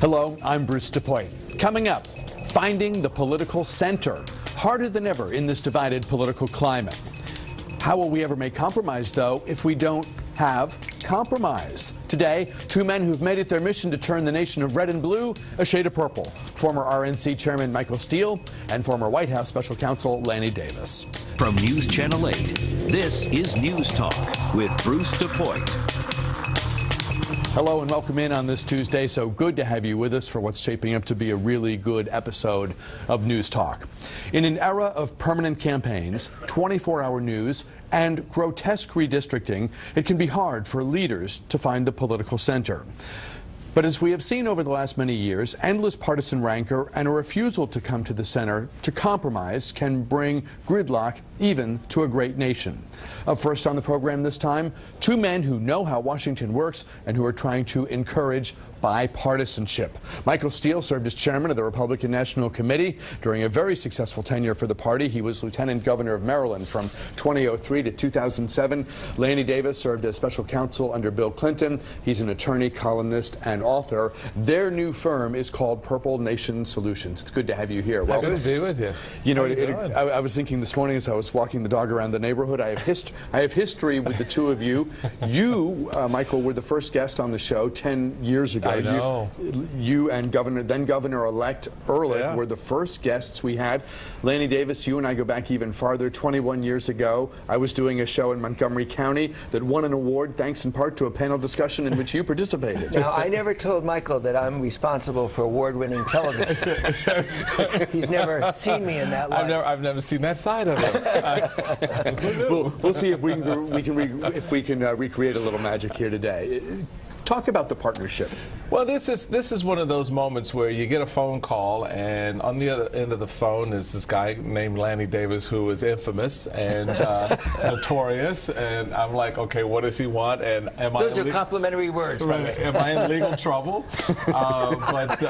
Hello, I'm Bruce DuPoit. Coming up, finding the political center. Harder than ever in this divided political climate. How will we ever make compromise, though, if we don't have compromise? Today, two men who've made it their mission to turn the nation of red and blue a shade of purple. Former RNC Chairman Michael Steele and former White House Special Counsel Lanny Davis. From News Channel 8, this is News Talk with Bruce DuPoit. Hello and welcome in on this Tuesday. So good to have you with us for what's shaping up to be a really good episode of News Talk. In an era of permanent campaigns, 24-hour news, and grotesque redistricting, it can be hard for leaders to find the political center. But as we have seen over the last many years, endless partisan rancor and a refusal to come to the center to compromise can bring gridlock even to a great nation. Up first on the program this time, two men who know how Washington works and who are trying to encourage bipartisanship. Michael Steele served as chairman of the Republican National Committee during a very successful tenure for the party. He was lieutenant governor of Maryland from 2003 to 2007. Lanny Davis served as special counsel under Bill Clinton. He's an attorney, columnist, and author. Their new firm is called Purple Nation Solutions. It's good to have you here. Welcome. Good to be with you. You know, I was thinking this morning as I was walking the dog around the neighborhood, I have history with the two of you. You, Michael, were the first guest on the show 10 years ago. I know. You and then Governor-elect Ehrlich were the first guests we had. Lanny Davis, you and I go back even farther. 21 years ago, I was doing a show in Montgomery County that won an award thanks in part to a panel discussion in which you participated. Now, I never told Michael that I'm responsible for award-winning television. He's never seen me in that light. I've never seen that side of it. We'll see if we can recreate a little magic here today. Talk about the partnership. Well, this is one of those moments where you get a phone call, and on the other end of the phone is this guy named Lanny Davis, who is infamous and notorious. And I'm like, okay, what does he want? And those are complimentary words. Right. Am I in legal trouble? But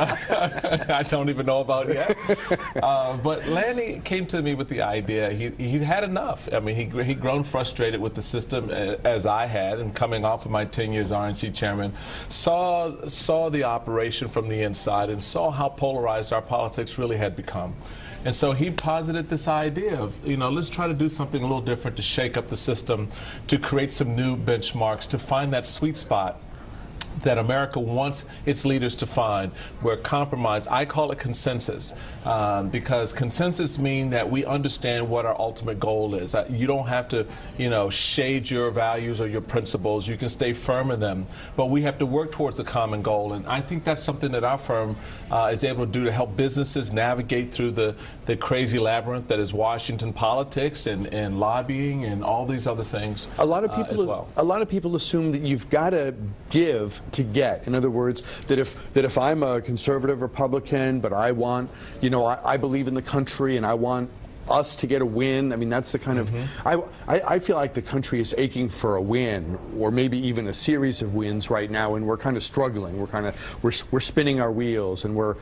I don't even know about it yet. But Lanny came to me with the idea. He'd had enough. I mean, he'd grown frustrated with the system as I had, and coming off of my 10 years RNC chairman, saw the operation from the inside and saw how polarized our politics really had become. And so he posited this idea of, let's try to do something a little different to shake up the system, to create some new benchmarks, to find that sweet spot that America wants its leaders to find, where compromise, I call it consensus, because consensus means that we understand what our ultimate goal is. You don't have to, shade your values or your principles. You can stay firm in them, but we have to work towards the common goal. And I think that's something that our firm is able to do to help businesses navigate through the crazy labyrinth that is Washington politics and lobbying and all these other things. A lot of people assume that you've got to give to get. In other words, that if I'm a conservative Republican, but I want, I believe in the country and I want us to get a win. I mean, that's the kind of, I feel like the country is aching for a win, or maybe even a series of wins right now, and we're kind of struggling. We're spinning our wheels, and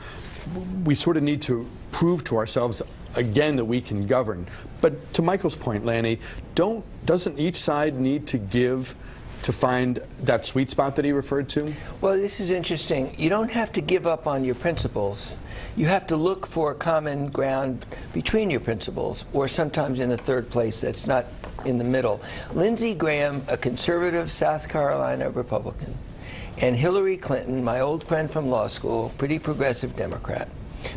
we sort of need to prove to ourselves again that we can govern. But to Michael's point, Lanny, doesn't each side need to give to find that sweet spot that he referred to? Well, this is interesting. You don't have to give up on your principles. You have to look for a common ground between your principles, or sometimes in a third place that's not in the middle. Lindsey Graham, a conservative South Carolina Republican, and Hillary Clinton, my old friend from law school, pretty progressive Democrat,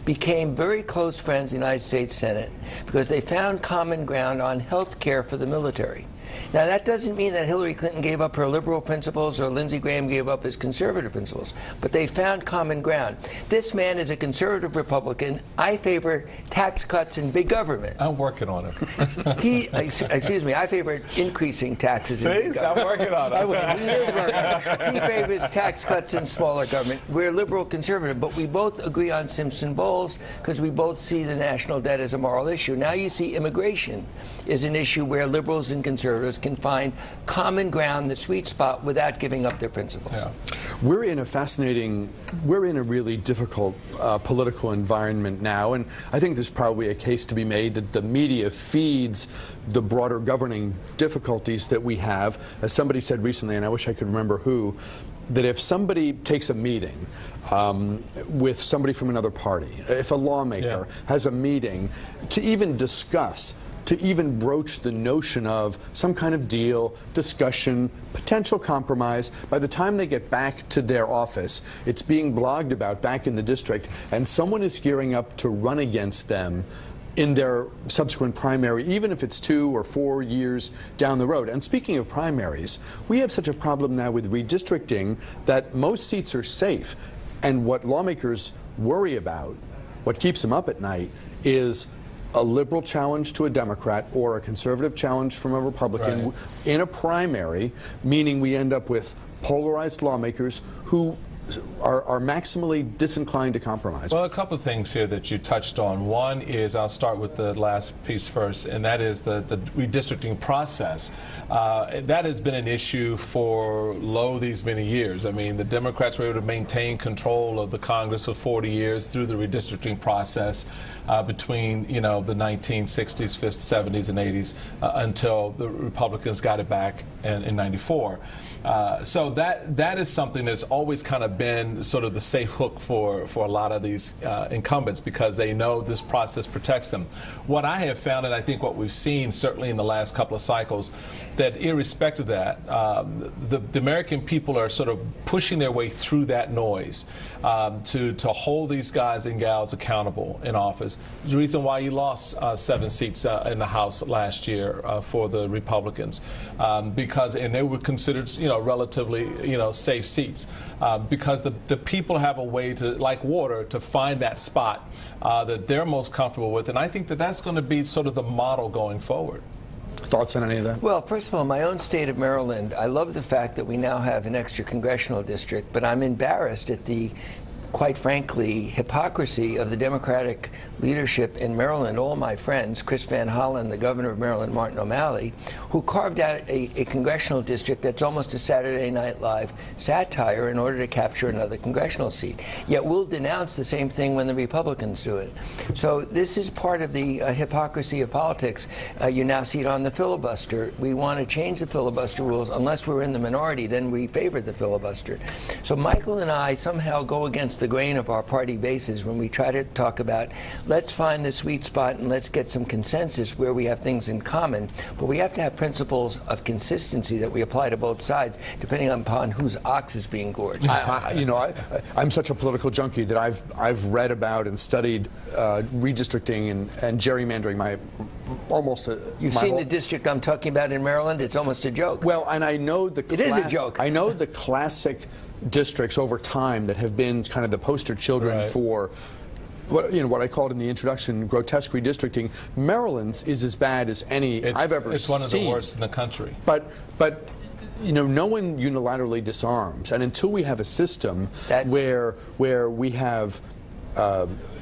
became very close friends in the United States Senate because they found common ground on health care for the military. Now, that doesn't mean that Hillary Clinton gave up her liberal principles or Lindsey Graham gave up his conservative principles, but they found common ground. This man is a conservative Republican. I favor tax cuts and big government. I'm working on it. Excuse me, I favor increasing taxes and big government. I'm working on it. He favors tax cuts and smaller government. We're liberal conservative, but we both agree on Simpson Bowles because we both see the national debt as a moral issue. Now you see immigration is an issue where liberals and conservatives can find common ground, the sweet spot, without giving up their principles. Yeah. We're in a really difficult political environment now, and I think there's probably a case to be made that the media feeds the broader governing difficulties that we have. As somebody said recently, and I wish I could remember who, that if somebody takes a meeting with somebody from another party, if a lawmaker has a meeting to even discuss, to even broach the notion of some kind of deal, discussion, potential compromise, by the time they get back to their office, it's being blogged about back in the district, and someone is gearing up to run against them in their subsequent primary, even if it's 2 or 4 years down the road. And speaking of primaries, we have such a problem now with redistricting that most seats are safe. And what lawmakers worry about, what keeps them up at night, is a liberal challenge to a Democrat or a conservative challenge from a Republican in a primary, meaning we end up with polarized lawmakers who are maximally disinclined to compromise. Well, a couple of things here that you touched on. One is, I'll start with the last piece first, and that is the redistricting process. That has been an issue for these many years. I mean, the Democrats were able to maintain control of the Congress for 40 years through the redistricting process between, the 1960s, 50s, 70s, and 80s until the Republicans got it back in 94. So that is something that's always kind of been sort of the safe hook for a lot of these incumbents, because they know this process protects them. What I have found, and I think what we've seen certainly in the last couple of cycles, that irrespective of that, the American people are sort of pushing their way through that noise to hold these guys and gals accountable in office. The reason why you lost 7 seats in the House last year for the Republicans, and they were considered, relatively, safe seats, because the people have a way to, like water, to find that spot that they're most comfortable with, and I think that that's going to be sort of the model going forward. Thoughts on any of that? Well, first of all, my own state of Maryland, I love the fact that we now have an extra congressional district, but I'm embarrassed at the, quite frankly, hypocrisy of the Democratic leadership in Maryland. All my friends, Chris Van Hollen, the governor of Maryland, Martin O'Malley, who carved out a congressional district that's almost a Saturday Night Live satire in order to capture another congressional seat. Yet we'll denounce the same thing when the Republicans do it. So this is part of the hypocrisy of politics. You now see it on the filibuster. We want to change the filibuster rules. Unless we're in the minority, then we favor the filibuster. So Michael and I somehow go against the grain of our party bases when we try to talk about, let's find the sweet spot and let's get some consensus where we have things in common. But we have to have principles of consistency that we apply to both sides, depending upon whose ox is being gored. I'm such a political junkie that I've read about and studied redistricting and gerrymandering You've seen the district I'm talking about in Maryland? It's almost a joke. Well, and I know it is a joke. I know the classic districts over time that have been kind of the poster children for what I called in the introduction grotesque redistricting. Maryland's is as bad as any I've ever seen. It's one of the worst in the country. But no one unilaterally disarms, and until we have a system where we have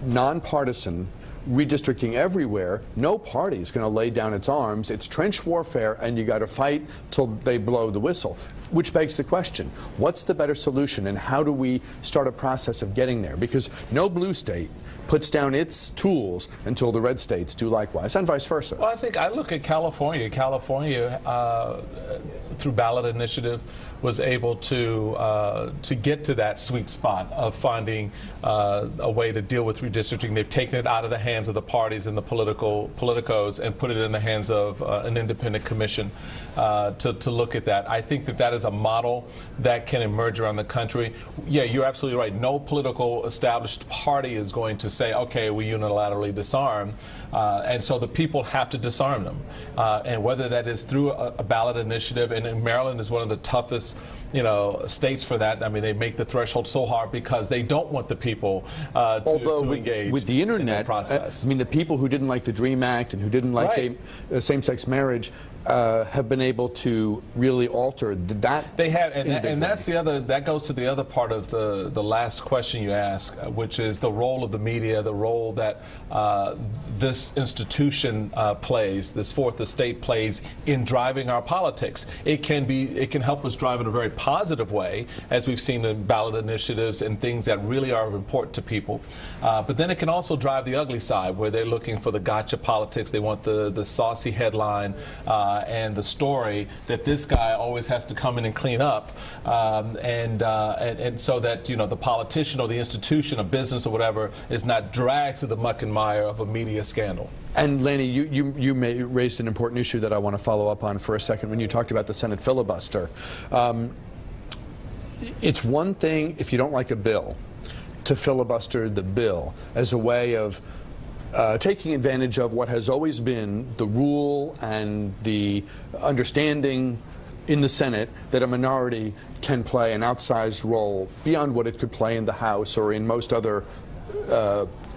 nonpartisan redistricting everywhere, no party is going to lay down its arms. It's trench warfare, and you got to fight till they blow the whistle. Which begs the question, what's the better solution, and how do we start a process of getting there? Because no blue state puts down its tools until the red states do likewise, and vice versa. Well, I look at California. California, through ballot initiative, was able to get to that sweet spot of finding a way to deal with redistricting. They've taken it out of the hands of the parties and the politicos and put it in the hands of an independent commission to look at that. I think that is a model that can emerge around the country. Yeah, you're absolutely right. No political established party is going to say, okay, we unilaterally disarm. And so the people have to disarm them. And whether that is through a ballot initiative, and Maryland is one of the toughest states for that. I mean, they make the threshold so hard because they don't want the people to engage with the internet in the process. I mean, the people who didn't like the DREAM Act and who didn't like same-sex marriage have been able to really alter that. They have, and that's the other. That goes to the other part of the last question you asked, which is the role of the media, the role that this institution plays, this fourth estate plays in driving our politics. It can help us drive in a very positive way, as we've seen in ballot initiatives and things that really are important to people. But then it can also drive the ugly side, where they're looking for the gotcha politics. They want the saucy headline and the story that this guy always has to come in and clean up, and so that, you know, the politician or the institution, a business or whatever, is not dragged through the muck and mire of a media scandal. And Lanny, you raised an important issue that I want to follow up on for a second when you talked about the Senate filibuster. It's one thing, if you don't like a bill, to filibuster the bill as a way of taking advantage of what has always been the rule and the understanding in the Senate that a minority can play an outsized role beyond what it could play in the House or in most other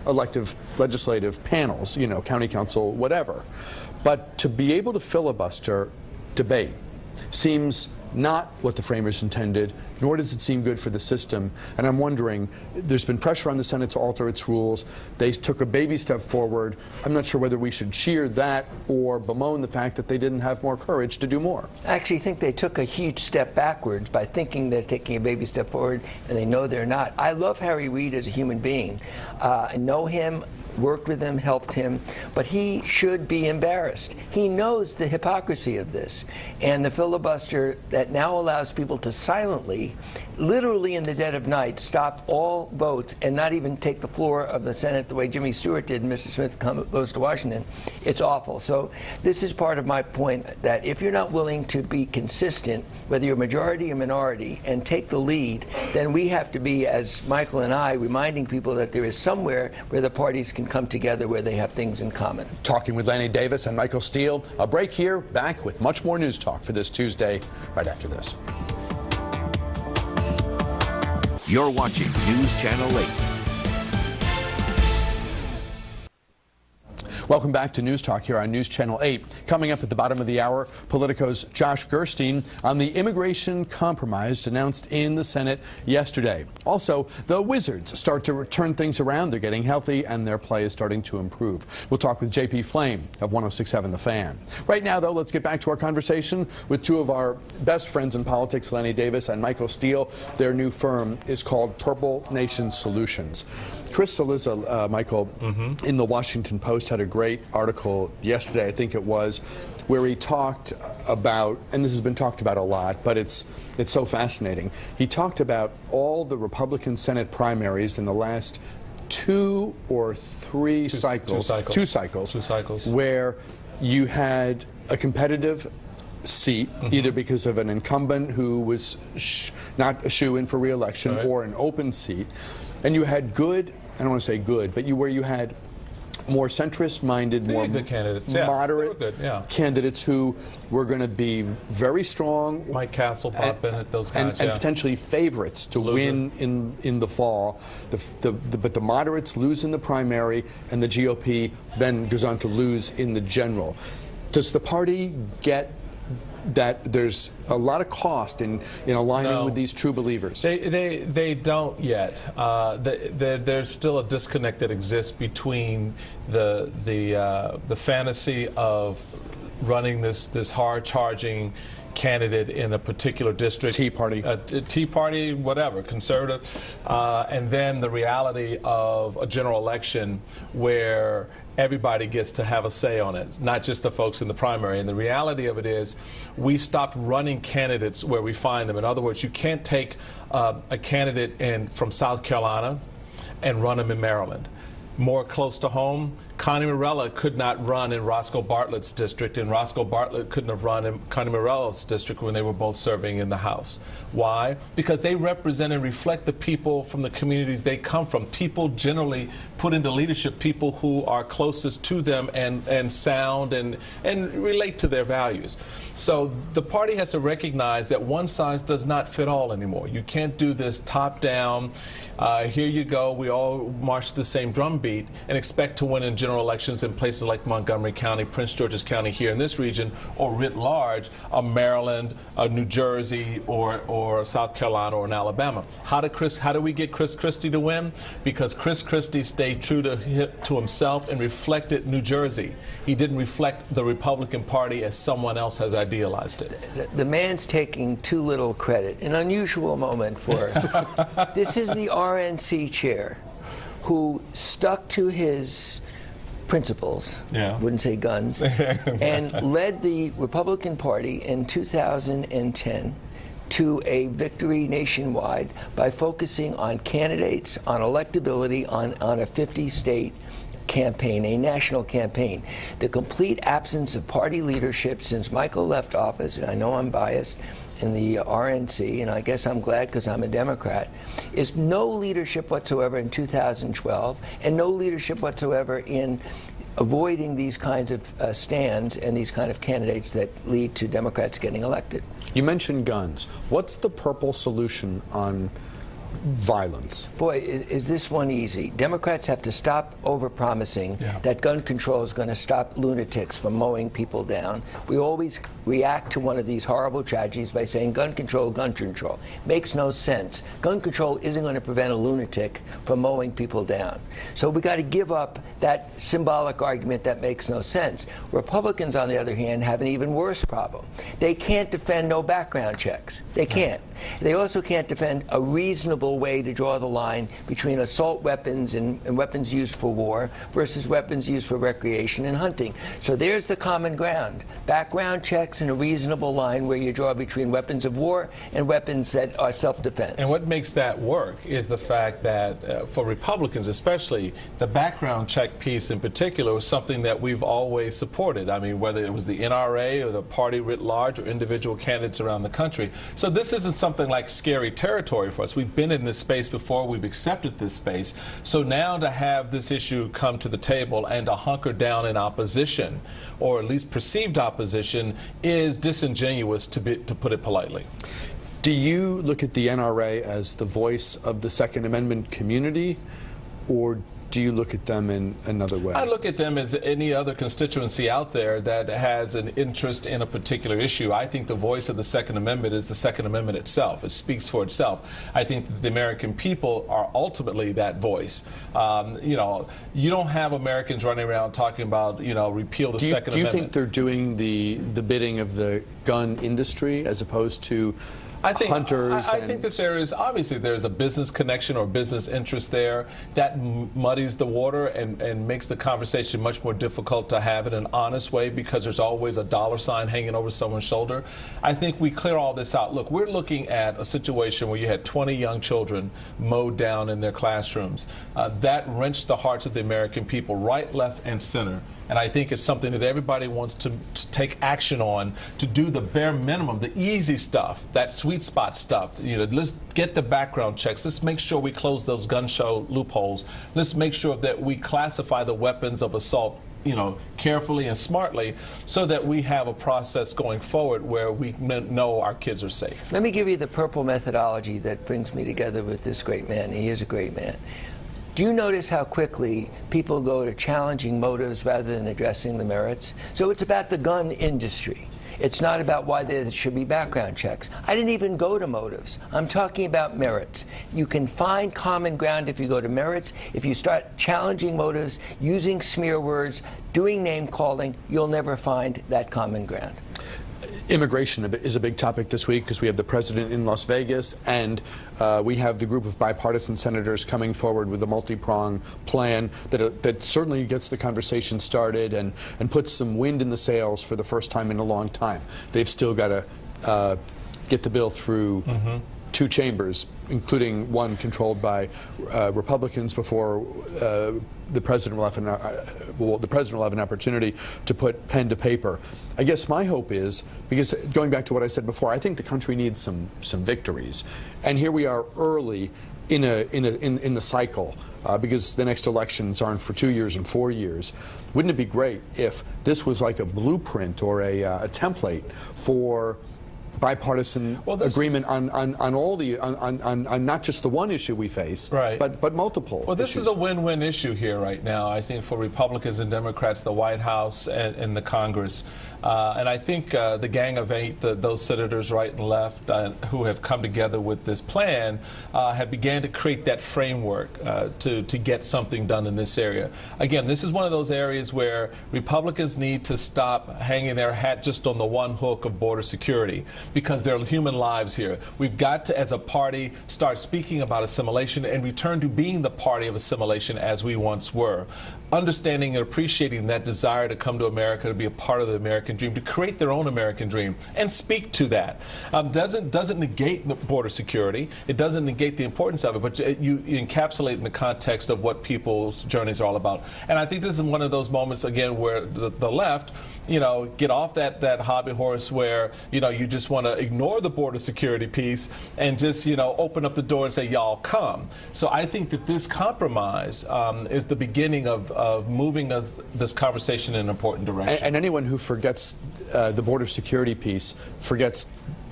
elective legislative panels, you know, county council, whatever. But to be able to filibuster debate seems not what the framers intended, nor does it seem good for the system. And I'm wondering, there's been pressure on the Senate to alter its rules. They took a baby step forward. I'm not sure whether we should cheer that or bemoan the fact that they didn't have more courage to do more. I actually think they took a huge step backwards by thinking they're taking a baby step forward, and they know they're not. I love Harry Reid as a human being. I know him, worked with him, helped him, but he should be embarrassed. He knows the hypocrisy of this, and the filibuster that now allows people to silently, literally in the dead of night, stop all votes and not even take the floor of the Senate the way Jimmy Stewart did and Mr. Smith goes to Washington. It's awful. So this is part of my point, that if you're not willing to be consistent, whether you're majority or minority, and take the lead, then we have to be, as Michael and I, reminding people that there is somewhere where the parties can come together where they have things in common. Talking with Lanny Davis and Michael Steele. A break here, back with much more News Talk for this Tuesday, right after this. You're watching News Channel 8. Welcome back to News Talk here on News Channel 8. Coming up at the bottom of the hour, Politico's Josh Gerstein on the immigration compromise announced in the Senate yesterday. Also, the Wizards start to turn things around. They're getting healthy, and their play is starting to improve. We'll talk with J.P. Flame of 106.7 The Fan. Right now, though, let's get back to our conversation with two of our best friends in politics, Lanny Davis and Michael Steele. Their new firm is called Purple Nation Solutions. Chris Cillizza, Michael, in the Washington Post had a great article yesterday, I think it was, where he talked about, and this has been talked about a lot, but it's so fascinating. He talked about all the Republican Senate primaries in the last two cycles, where you had a competitive seat, either because of an incumbent who was not a shoo-in for re-election, or an open seat, and you had good, I don't want to say good, but where you had more centrist-minded, more good candidates. moderate candidates who were going to be very strong. Mike Counsel, Bob Bennett, those guys, and potentially favorites to win in the fall. But the moderates lose in the primary, and the GOP then goes on to lose in the general. Does the party get that there's a lot of cost in aligning with these true believers? They don't yet. There's still a disconnect that exists between the fantasy of running this hard-charging candidate in a particular district, Tea Party, whatever, conservative, and then the reality of a general election where everybody gets to have a say on it, not just the folks in the primary. And the reality of it is we stopped running candidates where we find them. In other words, you can't take a candidate from South Carolina and run him in Maryland. More close to home, Connie Morella could not run in Roscoe Bartlett's district, and Roscoe Bartlett couldn't have run in Connie Morella's district when they were both serving in the House. Why? Because they represent and reflect the people from the communities they come from. People generally put into leadership people who are closest to them and sound and relate to their values. So the party has to recognize that one size does not fit all anymore. You can't do this top-down, here you go, we all march to the same drum beat and expect to win in general elections in places like Montgomery County, Prince George's County here in this region, or writ large, Maryland, New Jersey, or South Carolina, or in Alabama. How do we get Chris Christie to win? Because Chris Christie stayed true to himself and reflected New Jersey. He didn't reflect the Republican Party as someone else has idealized it. The man's taking too little credit. An unusual moment for this is the RNC chair who stuck to his principles, wouldn't say guns, and led the Republican Party in 2010 to a victory nationwide by focusing on candidates, on electability, on a 50-state campaign, a national campaign. The complete absence of party leadership since Michael left office, and I know I'm biased, in the RNC, and I guess I'm glad because I'm a Democrat, is no leadership whatsoever in 2012 and no leadership whatsoever in avoiding these kinds of stands and these kind of candidates that lead to Democrats getting elected. You mentioned guns. What's the purple solution on violence? Boy, is this one easy. Democrats have to stop overpromising that gun control is going to stop lunatics from mowing people down. We always react to one of these horrible tragedies by saying gun control, gun control. Makes no sense. Gun control isn't going to prevent a lunatic from mowing people down. So we got to give up that symbolic argument that makes no sense. Republicans, on the other hand, have an even worse problem. They can't defend no background checks. They can't. They also can't defend a reasonable way to draw the line between assault weapons and weapons used for war versus weapons used for recreation and hunting. So there's the common ground. Background checks and a reasonable line where you draw between weapons of war and weapons that are self-defense. And what makes that work is the fact that for Republicans especially, the background check piece in particular was something that we've always supported. I mean, whether it was the NRA or the party writ large or individual candidates around the country. So this isn't something like scary territory for us. We've been in this space before. We've accepted this space. So now to have this issue come to the table and to hunker down in opposition, or at least perceived opposition, is disingenuous, to put it politely. Do you look at the NRA as the voice of the Second Amendment community, or do you look at them in another way? I look at them as any other constituency out there that has an interest in a particular issue. I think the voice of the Second Amendment is the Second Amendment itself. It speaks for itself. I think that the American people are ultimately that voice. You know, you don't have Americans running around talking about, you know, repeal the Second Amendment. Do you think they're doing the bidding of the gun industry as opposed to hunters? I think that there's a business connection or business interest there that muddies the water and makes the conversation much more difficult to have in an honest way, because there's always a dollar sign hanging over someone's shoulder. I think we clear all this out. Look, we're looking at a situation where you had 20 young children mowed down in their classrooms. That wrenched the hearts of the American people, right, left, and center. And I think it's something that everybody wants to take action on, to do the bare minimum, the easy stuff, that sweet spot stuff. You know, let's get the background checks. Let's make sure we close those gun show loopholes. Let's make sure that we classify the weapons of assault, you know, carefully and smartly, so that we have a process going forward where we know our kids are safe. Let me give you the purple methodology that brings me together with this great man. He is a great man. Do you notice how quickly people go to challenging motives rather than addressing the merits? So it's about the gun industry. It's not about why there should be background checks. I didn't even go to motives. I'm talking about merits. You can find common ground if you go to merits. If you start challenging motives, using smear words, doing name calling, you'll never find that common ground. Immigration is a big topic this week because we have the president in Las Vegas, and we have the group of bipartisan senators coming forward with a multi-pronged plan that certainly gets the conversation started and puts some wind in the sails for the first time in a long time. They've still got to get the bill through two chambers, including one controlled by Republicans, before the president will have an opportunity to put pen to paper. I guess my hope is, because going back to what I said before, I think the country needs some victories, and here we are early in the cycle, because the next elections aren't for 2 years and 4 years. Wouldn't it be great if this was like a blueprint or a template for bipartisan agreement on all the on not just the one issue we face, right, but multiple. Well, this issues. is a win-win issue here right now, I think, for Republicans and Democrats, the White House and the Congress. And I think the Gang of Eight, those senators right and left who have come together with this plan, have began to create that framework to get something done in this area. Again, this is one of those areas where Republicans need to stop hanging their hat just on the one hook of border security, because there are human lives here. We've got to, as a party, start speaking about assimilation and return to being the party of assimilation as we once were. Understanding and appreciating that desire to come to America, to be a part of the American dream, to create their own American dream, and speak to that. Doesn't negate border security. It doesn't negate the importance of it, but you encapsulate in the context of what people's journeys are all about. And I think this is one of those moments, again, where the left, get off that hobby horse where, you just want to ignore the border security piece and just, open up the door and say, y'all come. So I think that this compromise is the beginning of moving this conversation in an important direction. And anyone who forgets the border security piece forgets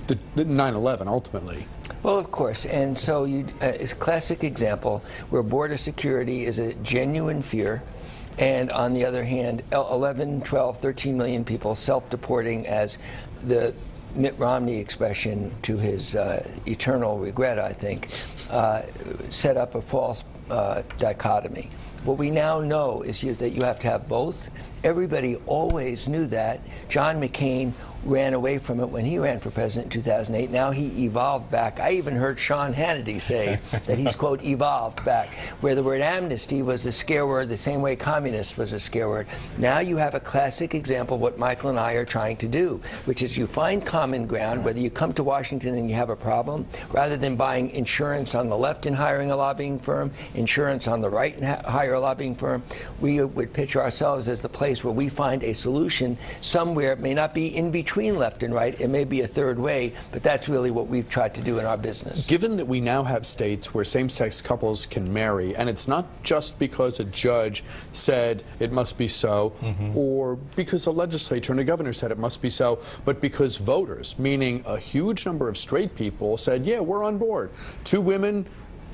the 9/11 ultimately. Well, of course, and so it's a classic example where border security is a genuine fear, and on the other hand, 11, 12, 13 million people self-deporting, as the Mitt Romney expression to his eternal regret, I think, set up a false dichotomy. What we now know is that you have to have both. Everybody always knew that. John McCain ran away from it when he ran for president in 2008. Now he evolved back. I even heard Sean Hannity say that he's, quote, evolved back, where the word amnesty was the scare word the same way communist was a scare word. Now you have a classic example of what Michael and I are trying to do, which is you find common ground, whether you come to Washington and you have a problem, rather than buying insurance on the left and hiring a lobbying firm, insurance on the right and hire a lobbying firm. We would pitch ourselves as the place where we find a solution somewhere. It may not be in between left and right, it may be a third way, but that's really what we've tried to do in our business. Given that we now have states where same-sex couples can marry, and it's not just because a judge said it must be so, or because the legislature and the governor said it must be so, but because voters, meaning a huge number of straight people, said, yeah, we're on board. 2 women,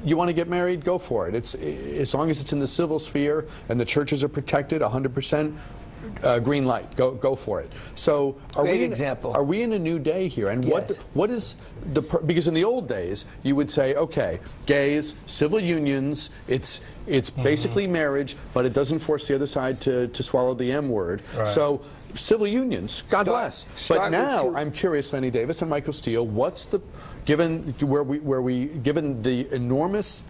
you want to get married, go for it. It's as long as it's in the civil sphere and the churches are protected 100%, green light, go for it. So are we in a new day here? And yes. what is because in the old days you would say, okay, gays, civil unions, it's basically marriage, but it doesn't force the other side to swallow the M word. Right. So civil unions, God bless. But now I'm curious, Lanny Davis and Michael Steele, what's the given the enormous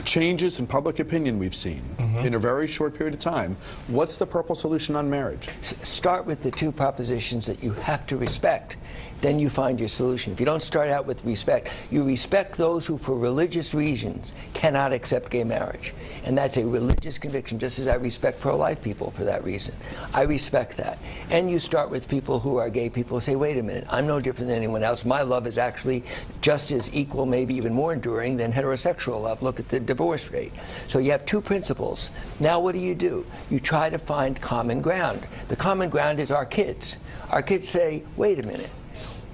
changes in public opinion we've seen in a very short period of time, what's the purple solution on marriage? Start with the 2 propositions that you have to respect. Then you find your solution. If you don't start out with respect, you respect those who, for religious reasons, cannot accept gay marriage. And that's a religious conviction, just as I respect pro-life people for that reason. I respect that. And you start with people who are gay people who say, wait a minute, I'm no different than anyone else. My love is actually just as equal, maybe even more enduring than heterosexual love. Look at the divorce rate. So you have 2 principles. Now what do? You try to find common ground. The common ground is our kids. Our kids say, wait a minute.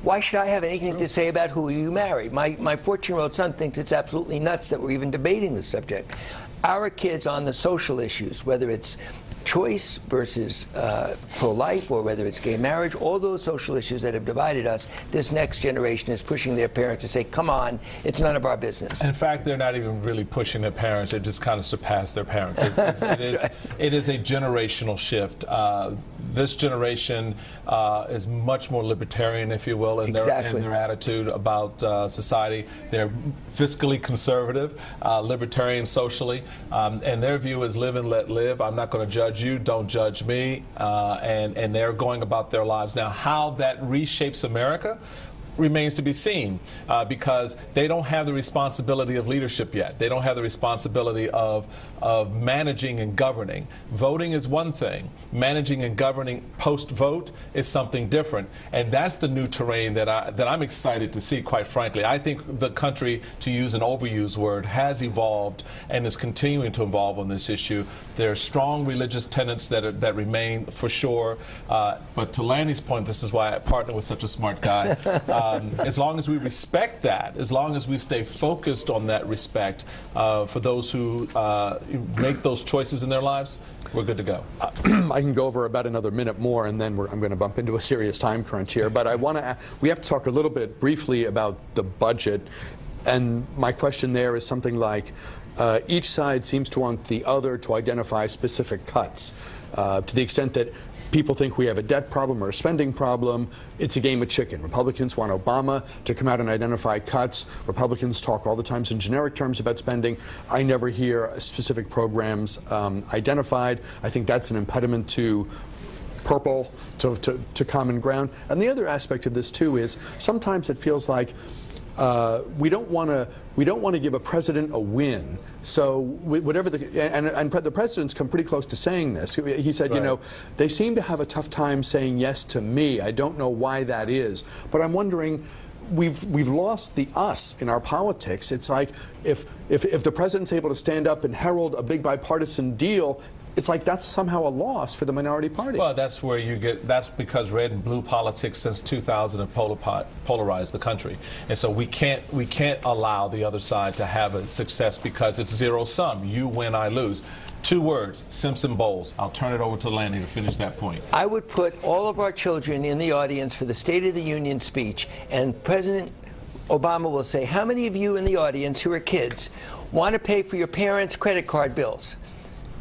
Why should I have anything to say about who you marry? My 14-year-old son thinks it's absolutely nuts that we're even debating this subject. Our kids on the social issues, whether it's choice versus pro-life or whether it's gay marriage, all those social issues that have divided us, this next generation is pushing their parents to say, come on, it's none of our business. In fact, they're not even really pushing their parents. They just kind of surpassed their parents. It is a generational shift. This generation is much more libertarian, if you will, in their attitude about society. They're fiscally conservative, libertarian socially, and their view is live and let live. I'm not going to judge you, don't judge me, and they're going about their lives. Now, how that reshapes America, remains to be seen because they don't have the responsibility of leadership yet. They don't have the responsibility of managing and governing. Voting is one thing. Managing and governing post-vote is something different. And that's the new terrain that I'm excited to see, quite frankly. I think the country, to use an overused word, has evolved and is continuing to evolve on this issue. There are strong religious tenets that remain, for sure. But to Lanny's point, this is why I partner with such a smart guy. As long as we respect that, as long as we stay focused on that respect for those who make those choices in their lives, we're good to go. I can go over about another minute more, and then I'm going to bump into a serious time crunch here. But we have to talk a little bit briefly about the budget. And my question there is something like, each side seems to want the other to identify specific cuts. To the extent that people think we have a debt problem or a spending problem, it's a game of chicken. Republicans want Obama to come out and identify cuts. Republicans talk all the time in generic terms about spending. I never hear specific programs identified. I think that's an impediment to purple, to common ground. And the other aspect of this, too, is sometimes it feels like we don't want to give a president a win. So whatever and the president's come pretty close to saying this. He said, right, you know, they seem to have a tough time saying yes to me. I don't know why that is, but I'm wondering. We've lost the us in our politics. It's like if the president's able to stand up and herald a big bipartisan deal, it's like that's somehow a loss for the minority party. Well, that's where you get, that's because red and blue politics since 2000 have polarized the country. And so we can't allow the other side to have a success because it's zero sum. You win, I lose. 2 words, Simpson Bowles. I'll turn it over to Lanny to finish that point. I would put all of our children in the audience for the State of the Union speech, and President Obama will say, how many of you in the audience who are kids want to pay for your parents' credit card bills?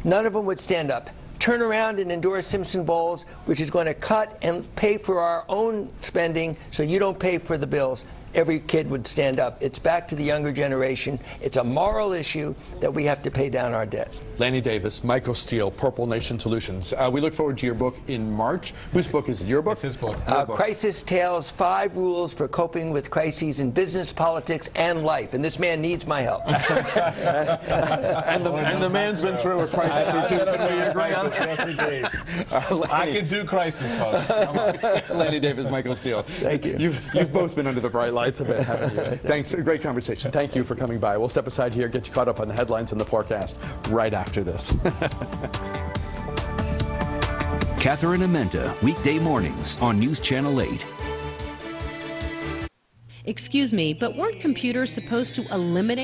None of them would stand up. Turn around and endorse Simpson Bowles, which is going to cut and pay for our own spending so you don't pay for the bills. Every kid would stand up. It's back to the younger generation. It's a moral issue that we have to pay down our debt. Lanny Davis, Michael Steele, Purple Nation Solutions. We look forward to your book in March. Whose book is it? Your book? It's his book. Crisis Tales, 5 Rules for Coping with Crises in Business, Politics, and Life. And this man needs my help. and the man's been through a crisis or two. Can we agree on that? I can do crisis, folks. Lanny Davis, Michael Steele. Thank you. You've both been under the bright lights a bit, haven't you? Thanks. Great conversation. Thank you for coming by. We'll step aside here, get you caught up on the headlines and the forecast right after this. Catherine Amenta, weekday mornings on News Channel 8. Excuse me, but weren't computers supposed to eliminate